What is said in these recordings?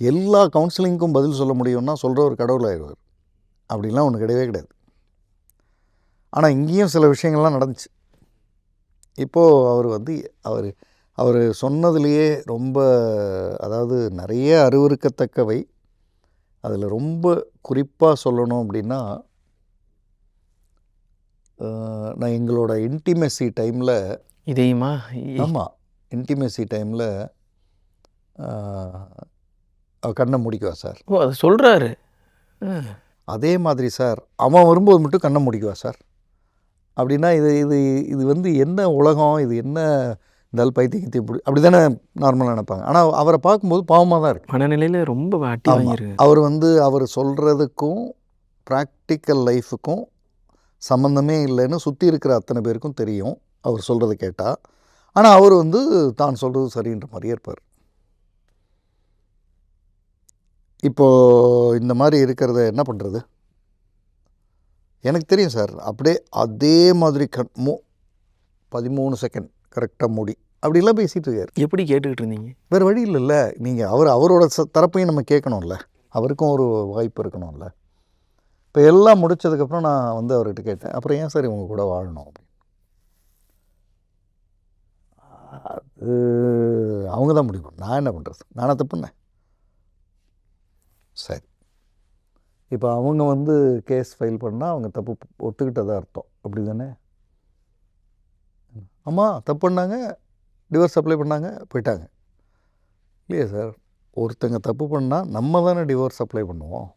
எல்லா கவுன்சிலிங்க்கும் பதில் சொல்ல முடியும்னா சொல்கிற ஒரு கடவுள் ஆயிடுவார். அப்படிலாம் ஒன்று கிடையவே கிடையாது. ஆனால் இங்கேயும் சில விஷயங்கள்லாம் நடந்துச்சு. இப்போது அவர் வந்து அவர் சொன்னதுலேயே ரொம்ப, அதாவது நிறைய அறிவுறுக்கத்தக்கவை. அதில் ரொம்ப குறிப்பாக சொல்லணும் அப்படின்னா, நான் எங்களோட இன்டிமெசி டைமில் இதையுமா ஆமாம் இன்டிமெசி டைமில் கண்ணை முடிக்குவா சார். ஓ அது சொல்கிறாரு. அதே மாதிரி சார் அவன் வரும்போது மட்டும் கண்ணை முடிக்குவா சார். அப்படின்னா இது இது இது வந்து என்ன உலகம், இது என்ன இருந்தாலும் பைத்தியத்தை அப்படி தானே நார்மலாக நினைப்பாங்க. ஆனால் அவரை பார்க்கும்போது பாவமாக தான் இருக்குது. மனநிலையில் ரொம்ப வாட்டி வாங்கியிருக்கு. அவர் வந்து அவர் சொல்கிறதுக்கும் ப்ராக்டிக்கல் லைஃபுக்கும் சம்மந்தமே இல்லைன்னு சுற்றி இருக்கிற அத்தனை பேருக்கும் தெரியும் அவர் சொல்கிறத கேட்டால். ஆனால் அவர் வந்து தான் சொல்கிறது சரின்ற மாதிரியே இருப்பார். இப்போது இந்த மாதிரி இருக்கிறத என்ன பண்ணுறது? எனக்கு தெரியும் சார். அப்படியே அதே மாதிரி 13 செகண்ட் கரெக்டாக மூடி அப்படிலாம் பேசிகிட்டு இருக்கார். எப்படி கேட்டுக்கிட்டு இருந்தீங்க? வேறு வழி இல்லைல்ல. நீங்கள் அவரோட தரப்பையும் நம்ம கேட்கணும்ல, அவருக்கும் ஒரு வாய்ப்பு இருக்கணும்ல. இப்போ எல்லாம் முடித்ததுக்கப்புறம் நான் வந்து அவர்கிட்ட கேட்டேன், அப்புறம் ஏன் சார் இவங்க கூட வாழணும் அப்படின்னு. அது அவங்க தான் முடிவு. நான் என்ன பண்ணுறது? நானே தப்புன்னேன். சரி, இப்போ அவங்க வந்து கேஸ் ஃபைல் பண்ணால் அவங்க தப்பு ஒத்துக்கிட்டதாக அர்த்தம், அப்படி தானே? ஆமாம், தப்பு பண்ணாங்க, டிவோர்ஸ் அப்ளை பண்ணாங்க, போயிட்டாங்க. இல்லையா சார்? ஒருத்தங்க தப்பு பண்ணால் நம்ம தானே டிவோர்ஸ் அப்ளை பண்ணுவோம்,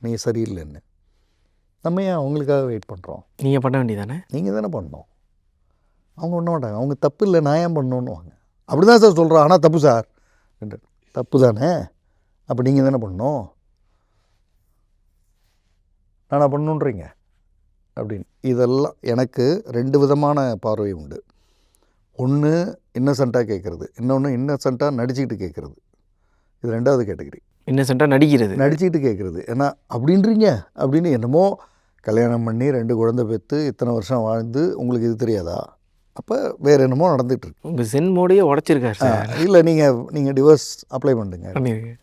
நீ சரியில்லைன்னு. நம்ம ஏன் அவங்களுக்காக வெயிட் பண்ணுறோம்? நீங்கள் பண்ண வேண்டியதானே? நீங்கள் தானே பண்ணணும். அவங்க பண்ண மாட்டாங்க. அவங்க தப்பு இல்லை, நான் ஏன் பண்ணணுன்னு வாங்க. அப்படி தான் சார் சொல்கிறோம். ஆனால் தப்பு சார், தப்பு தானே, அப்போ நீங்கள் தானே பண்ணணும், நானா பண்ணணுன்றீங்க அப்படின்னு. இதெல்லாம் எனக்கு 2 விதமான பார்வை உண்டு. ஒன்று இன்னசென்ட்டாக கேட்குறது, இன்னொன்று இன்னசென்ட்டாக நடிச்சுக்கிட்டு கேட்குறது. இது 2வது கேட்டகரி. இன்னசென்ட்டாக நடிச்சுக்கிட்டு கேட்குறது. ஏன்னா அப்படின்றீங்க அப்படின்னு என்னமோ கல்யாணம் பண்ணி 2 குழந்தை பெற்று இத்தனை வருஷம் வாழ்ந்து உங்களுக்கு இது தெரியாதா? அப்போ வேறு என்னமோ நடந்துகிட்ருக்கு. உங்கள் சென் மோடையே உடச்சிருக்காரு சார். இல்லை, நீங்கள் டிவோர்ஸ் அப்ளை பண்ணுங்க.